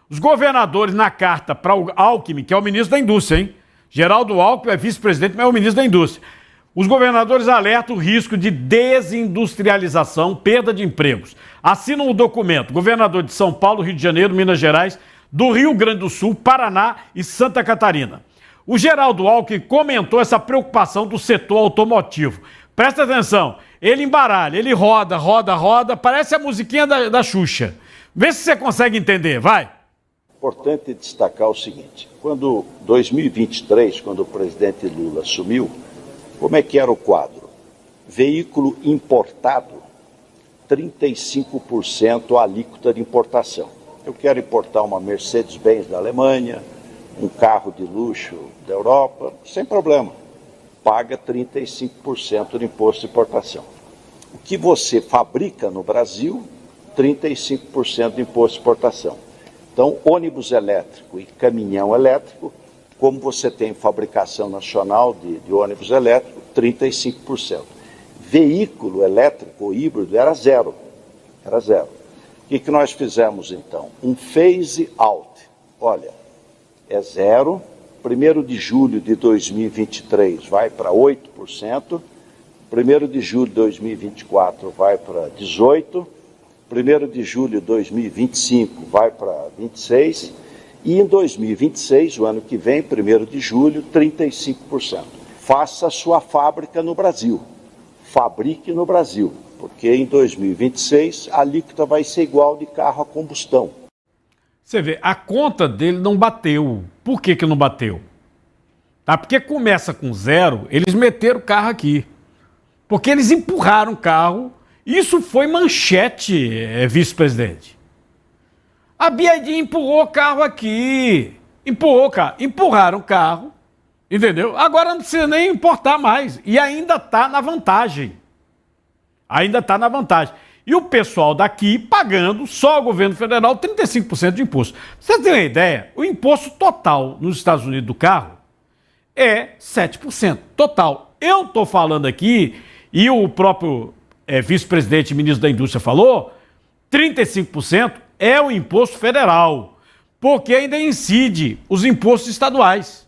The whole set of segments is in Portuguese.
Os governadores, na carta para o Alckmin, que é o ministro da Indústria, hein? Geraldo Alckmin é vice-presidente, mas é o ministro da Indústria. Os governadores alertam o risco de desindustrialização, perda de empregos. Assinam o documento governador de São Paulo, Rio de Janeiro, Minas Gerais, do Rio Grande do Sul, Paraná e Santa Catarina. O Geraldo Alckmin comentou essa preocupação do setor automotivo. Presta atenção, ele embaralha, ele roda, parece a musiquinha da Xuxa. Vê se você consegue entender, vai. Importante destacar o seguinte, quando 2023, quando o presidente Lula assumiu, como é que era o quadro? Veículo importado, 35% a alíquota de importação. Eu quero importar uma Mercedes-Benz da Alemanha, um carro de luxo da Europa, sem problema. Paga 35% de imposto de importação. O que você fabrica no Brasil, 35% de imposto de importação. Então, ônibus elétrico e caminhão elétrico, como você tem fabricação nacional de ônibus elétrico, 35%. Veículo elétrico ou híbrido era zero. Era zero. O que nós fizemos, então? Um phase out. Olha, é zero. 1º de julho de 2023 vai para 8%. 1º de julho de 2024 vai para 18%. 1º de julho de 2025 vai para 26%. E em 2026, o ano que vem, 1º de julho, 35%. Faça a sua fábrica no Brasil. Fabrique no Brasil, porque em 2026 a alíquota vai ser igual de carro a combustão. Você vê, a conta dele não bateu. Por que não bateu? Tá? Porque começa com zero, eles meteram o carro aqui. Porque eles empurraram o carro. Isso foi manchete, vice-presidente. A BID empurrou o carro aqui. Empurraram o carro. Entendeu? Agora não precisa nem importar mais. E ainda está na vantagem. E o pessoal daqui pagando, só o governo federal, 35% de imposto. Você tem uma ideia? O imposto total nos Estados Unidos do carro é 7%. Total. Eu estou falando aqui, e o próprio vice-presidente e ministro da Indústria falou, 35% é o imposto federal, porque ainda incide os impostos estaduais.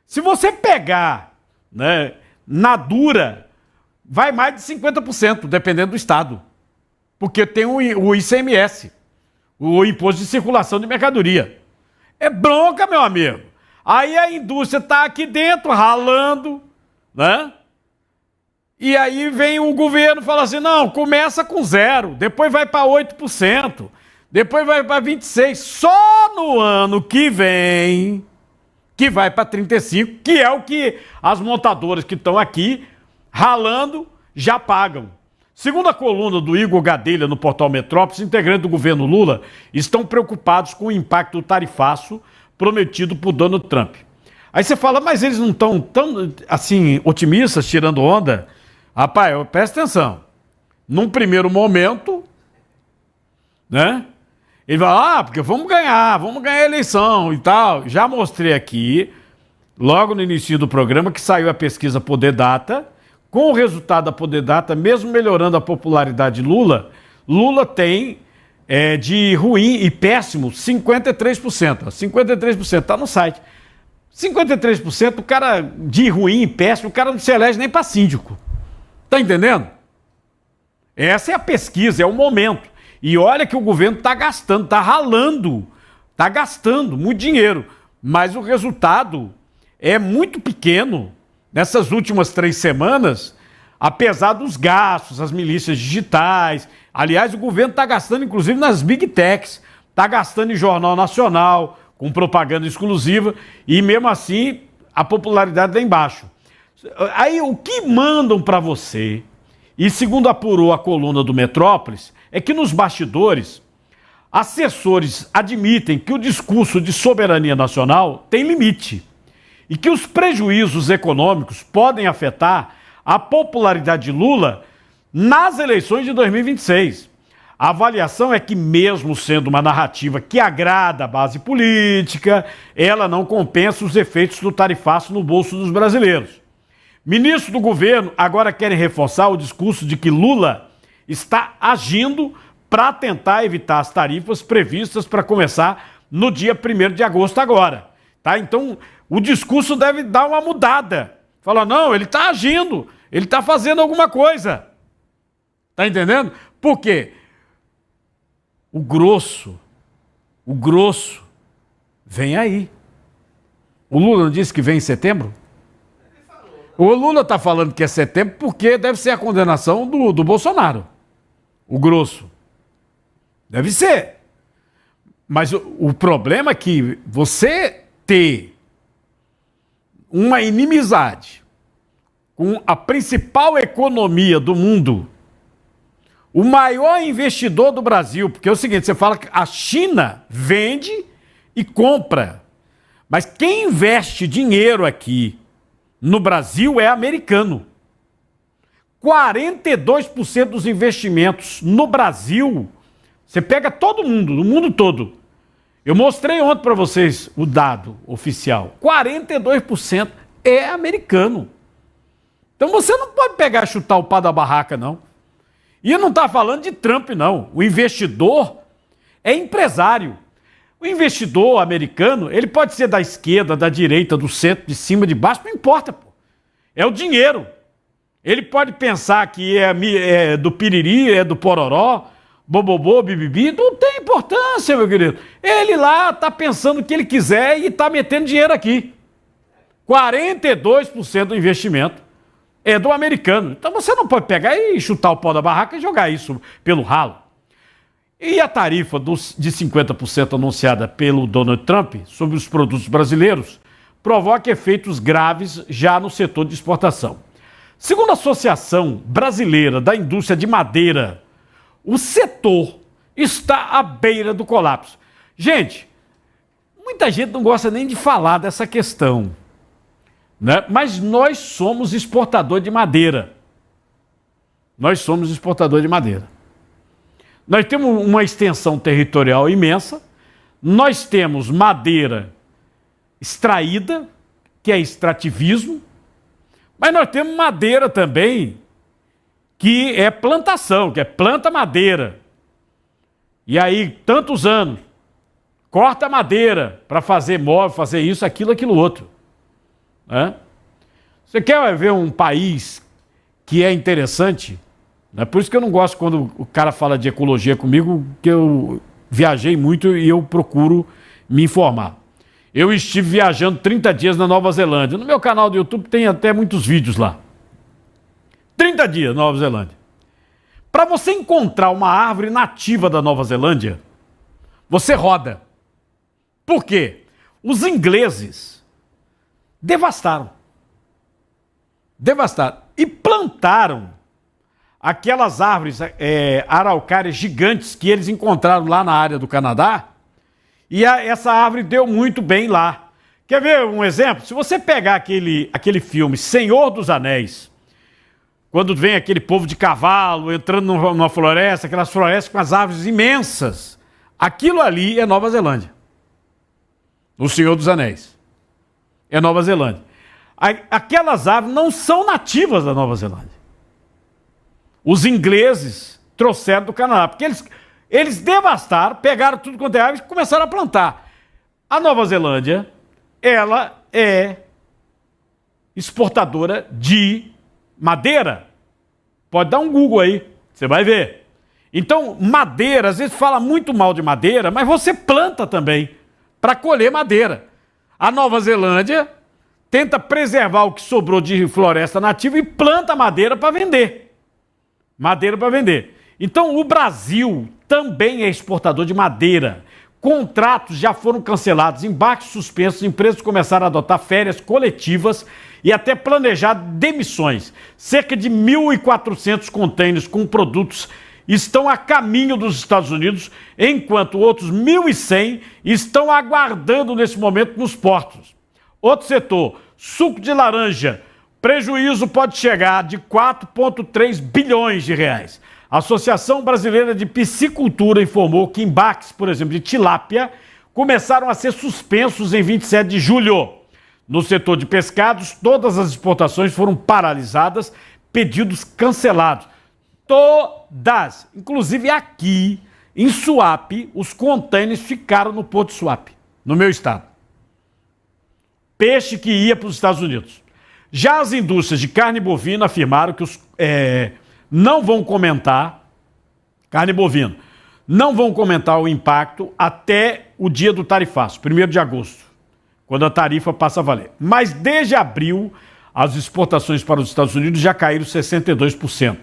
Se você pegar, né, na dura, vai mais de 50%, dependendo do estado. Porque tem o ICMS, o Imposto de Circulação de Mercadoria. É bronca, meu amigo. Aí a indústria está aqui dentro, ralando, né? E aí vem o governo e fala assim, não, começa com 0, depois vai para 8%, depois vai para 26%, só no ano que vem, que vai para 35%, que é o que as montadoras que estão aqui ralando já pagam. Segundo a coluna do Igor Gadelha no portal Metrópolis, integrantes do governo Lula estão preocupados com o impacto do tarifaço prometido por Donald Trump. Aí você fala, mas eles não estão tão, assim, otimistas, tirando onda? Rapaz, presta atenção. Num primeiro momento, né? Ele vai, porque vamos ganhar a eleição e tal. Já mostrei aqui, logo no início do programa, que saiu a pesquisa Poder Data. Com o resultado da Poder Data, mesmo melhorando a popularidade de Lula, Lula tem de ruim e péssimo 53%. 53% está no site. 53% o cara de ruim e péssimo, o cara não se elege nem para síndico. Tá entendendo? Essa é a pesquisa, é o momento. E olha que o governo está gastando, está ralando, está gastando muito dinheiro. Mas o resultado é muito pequeno nessas últimas 3 semanas, apesar dos gastos, as milícias digitais. Aliás, o governo está gastando, inclusive, nas Big Techs. Está gastando em Jornal Nacional, com propaganda exclusiva, e mesmo assim, a popularidade lá embaixo. Aí, o que mandam para você, e segundo apurou a coluna do Metrópolis, é que nos bastidores, assessores admitem que o discurso de soberania nacional tem limite e que os prejuízos econômicos podem afetar a popularidade de Lula nas eleições de 2026. A avaliação é que, mesmo sendo uma narrativa que agrada a base política, ela não compensa os efeitos do tarifaço no bolso dos brasileiros. Ministros do governo agora querem reforçar o discurso de que Lula está agindo para tentar evitar as tarifas previstas para começar no dia 1º de agosto agora. Tá? Então, o discurso deve dar uma mudada. Fala, não, ele está agindo, ele está fazendo alguma coisa. Tá entendendo? Por quê? O grosso vem aí. O Lula não disse que vem em setembro? O Lula está falando que é setembro porque deve ser a condenação do Bolsonaro. O grosso. Deve ser. Mas o problema é que você ter uma inimizade com a principal economia do mundo, o maior investidor do Brasil, porque é o seguinte, você fala que a China vende e compra, mas quem investe dinheiro aqui no Brasil é americano. 42% dos investimentos no Brasil, você pega todo mundo, no mundo todo. Eu mostrei ontem para vocês o dado oficial. 42% é americano. Então você não pode pegar e chutar o pau da barraca, não. E eu não estou falando de Trump, não. O investidor é empresário. O investidor americano, ele pode ser da esquerda, da direita, do centro, de cima, de baixo, não importa, pô. É o dinheiro. Ele pode pensar que é do piriri, é do pororó, bobobô, bibibi, não tem importância, meu querido. Ele lá está pensando o que ele quiser e está metendo dinheiro aqui. 42% do investimento é do americano. Então você não pode pegar e chutar o pau da barraca e jogar isso pelo ralo. E a tarifa de 50% anunciada pelo Donald Trump sobre os produtos brasileiros provoca efeitos graves já no setor de exportação. Segundo a Associação Brasileira da Indústria de Madeira, o setor está à beira do colapso. Gente, muita gente não gosta nem de falar dessa questão, né? Mas nós somos exportador de madeira. Nós somos exportador de madeira. Nós temos uma extensão territorial imensa, nós temos madeira extraída, que é extrativismo, mas nós temos madeira também, que é plantação, que é planta madeira. E aí, tantos anos, corta madeira para fazer móvel, fazer isso, aquilo, aquilo outro. Né? Você quer ver um país que é interessante? É por isso que eu não gosto quando o cara fala de ecologia comigo, que eu viajei muito e eu procuro me informar. Eu estive viajando 30 dias na Nova Zelândia. No meu canal do YouTube tem até muitos vídeos lá. 30 dias na Nova Zelândia. Para você encontrar uma árvore nativa da Nova Zelândia, você roda. Por quê? Os ingleses devastaram. Devastaram. E plantaram aquelas árvores araucárias gigantes que eles encontraram lá na área do Canadá, e essa árvore deu muito bem lá. Quer ver um exemplo? Se você pegar aquele filme Senhor dos Anéis, quando vem aquele povo de cavalo entrando numa floresta, aquelas florestas com as árvores imensas, aquilo ali é Nova Zelândia. O Senhor dos Anéis. É Nova Zelândia. Aquelas árvores não são nativas da Nova Zelândia. Os ingleses trouxeram do Canadá, porque eles devastaram, pegaram tudo quanto é árvore e começaram a plantar. A Nova Zelândia, ela é exportadora de madeira. Pode dar um Google aí, você vai ver. Então, madeira, às vezes fala muito mal de madeira, mas você planta também para colher madeira. A Nova Zelândia tenta preservar o que sobrou de floresta nativa e planta madeira para vender. Madeira para vender. Então, o Brasil também é exportador de madeira. Contratos já foram cancelados, embarques suspensos, empresas começaram a adotar férias coletivas e até planejar demissões. Cerca de 1.400 contêineres com produtos estão a caminho dos Estados Unidos, enquanto outros 1.100 estão aguardando nesse momento nos portos. Outro setor, suco de laranja. Prejuízo pode chegar de 4,3 bilhões de reais. A Associação Brasileira de Piscicultura informou que embarques, por exemplo, de tilápia, começaram a ser suspensos em 27 de julho. No setor de pescados, todas as exportações foram paralisadas, pedidos cancelados. Todas. Inclusive aqui, em Suape, os contêineres ficaram no Porto de Suape, no meu estado. Peixe que ia para os Estados Unidos. Já as indústrias de carne bovina afirmaram que não vão comentar, carne bovina, não vão comentar o impacto até o dia do tarifaço, 1º de agosto, quando a tarifa passa a valer. Mas desde abril, as exportações para os Estados Unidos já caíram 62%.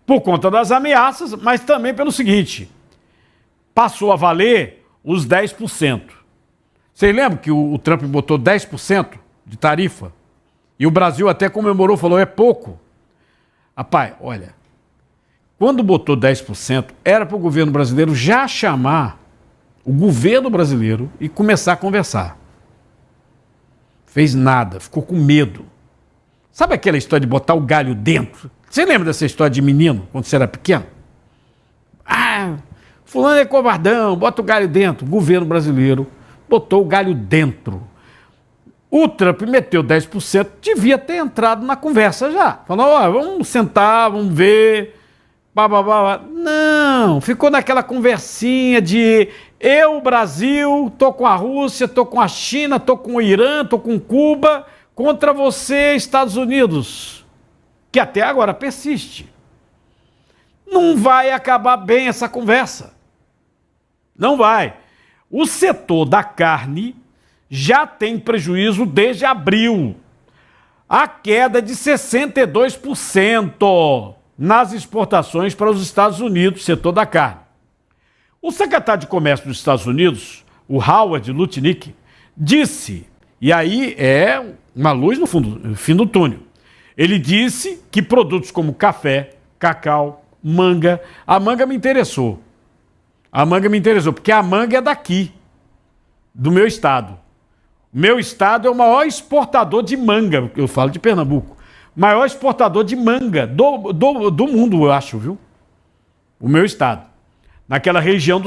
Por conta das ameaças, mas também pelo seguinte, passou a valer os 10%. Vocês lembram que o Trump botou 10% de tarifa? E o Brasil até comemorou, falou, é pouco. Rapaz, olha, quando botou 10%, era para o governo brasileiro já chamar o governo brasileiro e começar a conversar. Fez nada, ficou com medo. Sabe aquela história de botar o galho dentro? Você lembra dessa história de menino, quando você era pequeno? Ah, fulano é covardão, bota o galho dentro. O governo brasileiro botou o galho dentro. O Trump meteu 10%, devia ter entrado na conversa já. Falou, ó, vamos sentar, vamos ver. Bababá. Não, ficou naquela conversinha de eu, Brasil, tô com a Rússia, tô com a China, tô com o Irã, tô com Cuba, contra você, Estados Unidos, que até agora persiste. Não vai acabar bem essa conversa. Não vai. O setor da carne já tem prejuízo desde abril. A queda de 62% nas exportações para os Estados Unidos, setor da carne. O secretário de Comércio dos Estados Unidos, o Howard Lutnick, disse, e aí é uma luz no fim do túnel, ele disse que produtos como café, cacau, manga, a manga me interessou. A manga me interessou, porque a manga é daqui, do meu estado. O meu estado é o maior exportador de manga, eu falo de Pernambuco. Maior exportador de manga do mundo, eu acho, viu? O meu estado. Naquela região do